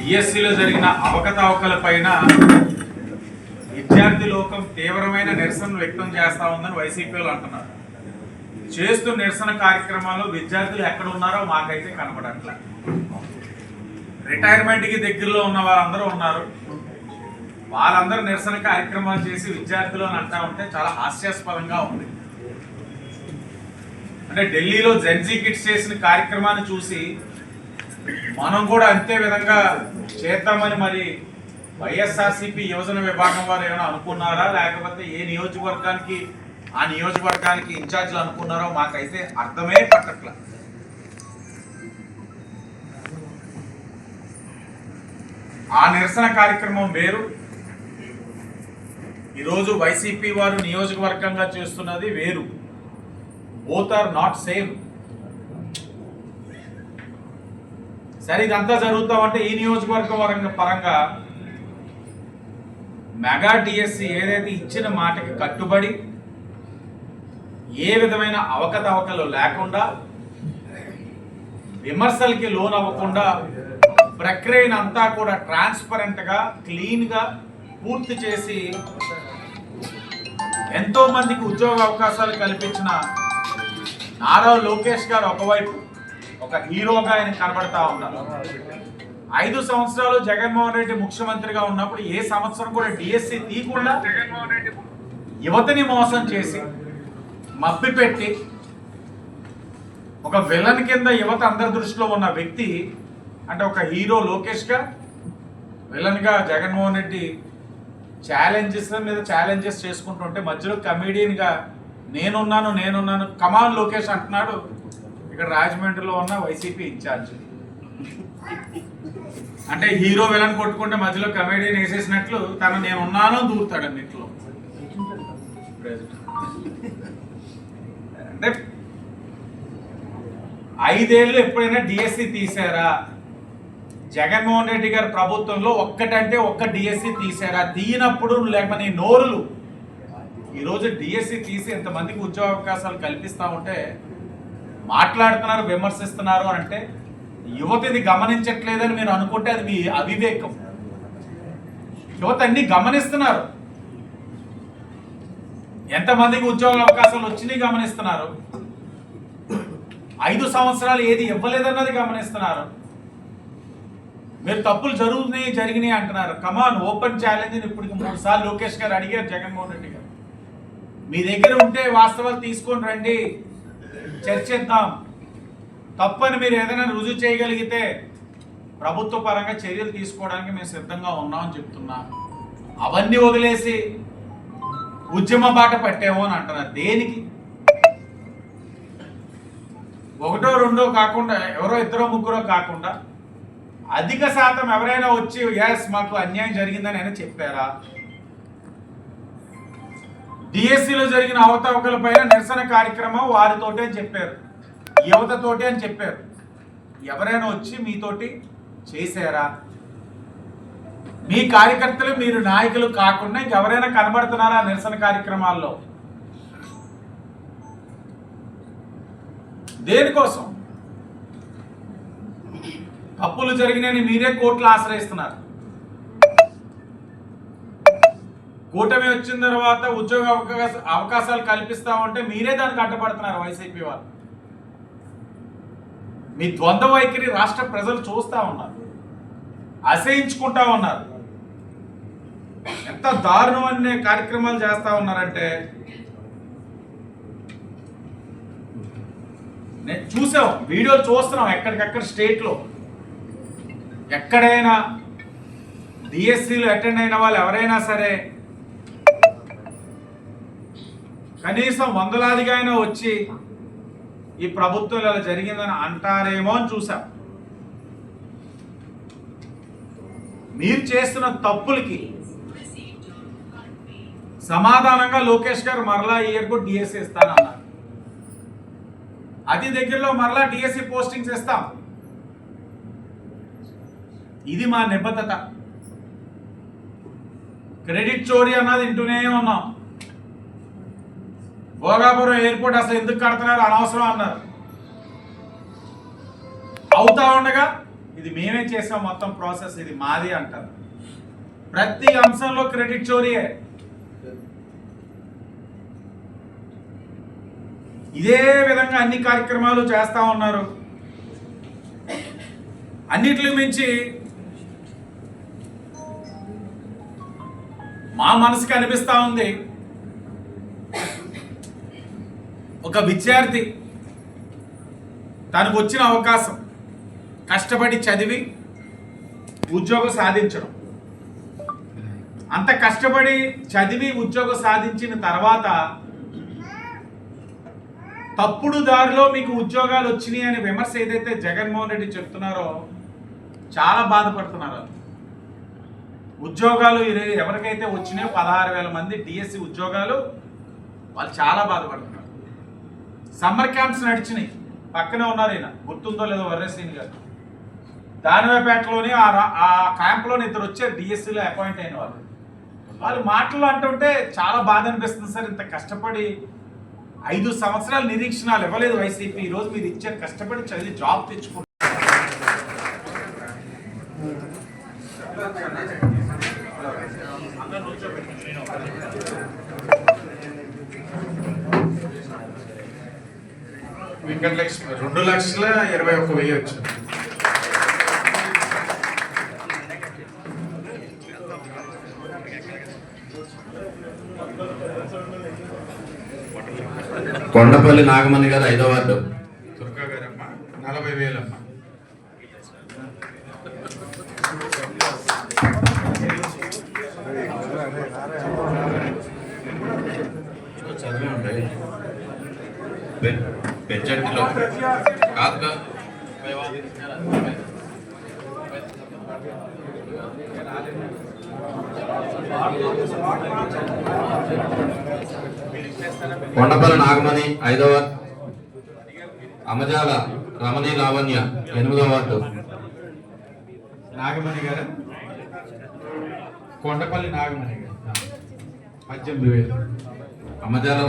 డిఎస్సిలో జరిగిన అవకతవకలపైన విద్యార్థి లోకం తీవ్రమైన నిరసన వ్యక్తం చేస్తా ఉందని వైసీపీ వాళ్ళు అంటున్నారు. చేస్తున్న నిరసన కార్యక్రమాలు విద్యార్థులు ఎక్కడ ఉన్నారో మాకైతే కనబడట్లే. రిటైర్మెంట్కి దగ్గరలో ఉన్న వారందరూ ఉన్నారు. వాళ్ళందరూ నిరసన కార్యక్రమాలు చేసి విద్యార్థులు అని అంటా ఉంటే చాలా హాస్యాస్పదంగా ఉంది. అంటే ఢిల్లీలో జెన్జీ కిడ్స్ చేసిన కార్యక్రమాన్ని చూసి మనం కూడా అంతే విధంగా చేద్దామని మరి వైఎస్ఆర్సీపీ యువజన విభాగం వారు ఏమైనా అనుకున్నారా, లేకపోతే ఏ నియోజకవర్గానికి ఆ నియోజకవర్గానికి ఇన్ఛార్జీలు అనుకున్నారో మాకైతే అర్థమే పట్టట్ల. ఆ నిరసన కార్యక్రమం వేరు, ఈరోజు వైసీపీ వారు నియోజకవర్గంగా చేస్తున్నది వేరు. Both are not same. సరే, ఇదంతా జరుగుతామంటే ఈ నియోజకవర్గ పరంగా మెగా డిఎస్సి ఏదైతే ఇచ్చిన మాటకి కట్టుబడి ఏ విధమైన అవకతవకలు లేకుండా, విమర్శలకి లోన్ అవ్వకుండా ప్రక్రియను అంతా కూడా ట్రాన్స్పరెంట్గా క్లీన్గా పూర్తి చేసి ఎంతో మందికి ఉద్యోగ అవకాశాలు కల్పించిన నారా లోకేష్ గారు ఒకవైపు ఒక హీరోగా ఆయన కనబడతా ఉన్నారు. 5 సంవత్సరాలు జగన్మోహన్ రెడ్డి ముఖ్యమంత్రిగా ఉన్నప్పుడు ఏ సంవత్సరం కూడా డిఎస్సి తీయకుండా యువతని మోసం చేసి మబ్బి పెట్టి ఒక విలన్ కింద యువత అందరి దృష్టిలో ఉన్న వ్యక్తి అంటే ఒక హీరో లోకేష్గా, విలన్గా జగన్మోహన్ రెడ్డి ఛాలెంజెస్ మీద ఛాలెంజెస్ చేసుకుంటుంటే మధ్యలో కమేడియన్గా నేనున్నాను కమాన్ లోకేష్ అంటున్నాడు ఇక్కడ రాజమండ్రిలో ఉన్న వైసీపీ ఇన్ఛార్జ్. అంటే హీరో విలన్ కొట్టుకుంటే మధ్యలో కమేడియన్ వేసేసినట్లు తను నేనున్నాను దూరుతాడు అన్నిట్లో. అంటే 5 ఏళ్ళు ఎప్పుడైనా డిఎస్సి తీసారా? జగన్మోహన్ రెడ్డి గారి ప్రభుత్వంలో ఒక్కటంటే ఒక్క డిఎస్సి తీసారా? తీయనప్పుడు లేకపోతే నోరులు ఈరోజు డిఎస్సి తీసి ఎంతమందికి ఉద్యోగ అవకాశాలు కల్పిస్తూ ఉంటే మాట్లాడుతున్నారు, విమర్శిస్తున్నారు అంటే యువత ఇది గమనించట్లేదని మీరు అనుకుంటే అది మీ అవివేకం. యువత అన్ని గమనిస్తున్నారు, ఎంతమందికి ఉద్యోగ అవకాశాలు వచ్చినాయి గమనిస్తున్నారు, 5 సంవత్సరాలు ఏది ఇవ్వలేదన్నది గమనిస్తున్నారు. మీరు తప్పులు జరిగినాయి అంటున్నారు. కమాన్, ఓపెన్ ఛాలెంజ్. ఇప్పటికి 3 సార్లు లోకేష్ గారు అడిగారు జగన్మోహన్ రెడ్డి గారు, మీ దగ్గర ఉంటే వాస్తవాలు తీసుకొని రండి, చర్చిద్దాం. తప్పని మీరు ఏదైనా రుజువు చేయగలిగితే ప్రభుత్వ పరంగా చర్యలు తీసుకోవడానికి మేము సిద్ధంగా ఉన్నామని చెప్తున్నాం. అవన్నీ వదిలేసి ఉద్యమ బాట పట్టాము అని అంటున్నారు. దేనికి? 1, 2 కాకుండా, ఎవరో 2, 3 కాకుండా అధిక శాతం ఎవరైనా వచ్చి ఎస్ మాకు అన్యాయం జరిగిందని అయినా చెప్పారా? డిఎస్సిలో జరిగిన అవకతవకల పైన నిరసన కార్యక్రమం వారితోటే అని చెప్పారు, యువతతోటి అని చెప్పారు. ఎవరైనా వచ్చి మీతోటి చేశారా? మీ కార్యకర్తలు, మీరు నాయకులు కాకుండా ఇంకెవరైనా కనబడుతున్నారా నిరసన కార్యక్రమాల్లో? దేనికోసం? తప్పులు జరిగినాయని మీరే కోర్టులు ఆశ్రయిస్తున్నారు. కూటమి వచ్చిన తర్వాత ఉద్యోగ అవకాశాలు కల్పిస్తామంటే మీరే దానికి అడ్డపడుతున్నారు వైసీపీ వాళ్ళు. మీ ద్వంద్వ వైఖరి రాష్ట్ర ప్రజలు చూస్తూ ఉన్నారు, అసహించుకుంటా ఉన్నారు. ఎంత దారుణమైన కార్యక్రమాలు చేస్తూ ఉన్నారంటే నేను చూసాం, వీడియోలు చూస్తున్నాం. ఎక్కడికక్కడ స్టేట్లో ఎక్కడైనా డిఎస్సీలు అటెండ్ అయిన వాళ్ళు ఎవరైనా సరే కనీసం వందలాదిగా అయినా వచ్చి ఈ ప్రభుత్వం ఇలా జరిగిందని అంటారేమో అని చూసాం. మీరు చేస్తున్న తప్పులకి సమాధానంగా లోకేష్ గారు మరలా ఇయర్ కూడా డిఎస్సి ఇస్తానన్నారు. అతి దగ్గరలో మరలా డిఎస్సి పోస్టింగ్స్ ఇస్తాం. ఇది మా నిబద్ధత. క్రెడిట్ చోరీ అన్నది వింటూనే ఉన్నాం. భోగాపురం ఎయిర్పోర్ట్ అసలు ఎందుకు కడుతున్నారు, అనవసరం అన్నారు. అవుతా ఉండగా ఇది మేమే చేసాం మొత్తం ప్రాసెస్, ఇది మాది అంటారు. ప్రతి అంశంలో క్రెడిట్ చోరీయే. ఇదే విధంగా అన్ని కార్యక్రమాలు చేస్తా ఉన్నారు. అన్నిటిని మించి మా మనసుకి అనిపిస్తా ఉంది, ఒక విద్యార్థి తనకు వచ్చిన అవకాశం కష్టపడి చదివి ఉద్యోగం సాధించడం, అంత కష్టపడి చదివి ఉద్యోగం సాధించిన తర్వాత తప్పుడు దారిలో మీకు ఉద్యోగాలు వచ్చినాయి అనే విమర్శ ఏదైతే జగన్మోహన్ రెడ్డి చెప్తున్నారో చాలా బాధపడుతున్నారు. ఉద్యోగాలు ఎవరికైతే వచ్చినాయో 16,000 మంది డిఎస్సి ఉద్యోగాలు, వాళ్ళు చాలా బాధపడుతున్నారు. సమ్మర్ క్యాంప్స్ నడిచినాయి, పక్కనే ఉన్నారు ఈయన, గుర్తుందో లేదో వర్రేశ్రీని గారు. దానివేపేటలోని ఆ క్యాంప్లోని 2 వచ్చారు డిఎస్సిలో అపాయింట్ అయిన వాళ్ళు. వాళ్ళు మాటలు అంటుంటే చాలా బాధ అనిపిస్తుంది సార్. ఇంత కష్టపడి 5 సంవత్సరాలు నిరీక్షణలు ఇవ్వలేదు వైసీపీ, ఈరోజు మీరు ఇచ్చారు, కష్టపడి చదివి జాబ్ తెచ్చుకుంటారు. వెంకటలక్ష్మి 2,21,000 వచ్చింది. కొండపల్లి నాగమణి గారు 5వ వార్డు. దుర్గా గారమ్మ 40,000 అమ్మ. పెంచండిలో కాదు కొండపల్లి నాగమణి 5వ వార్డు. అమజాల రమణి లావణ్య 8వ వార్డు. నాగమణి గారు, కొండపల్లి నాగమణి గారు 18,000. అమజాల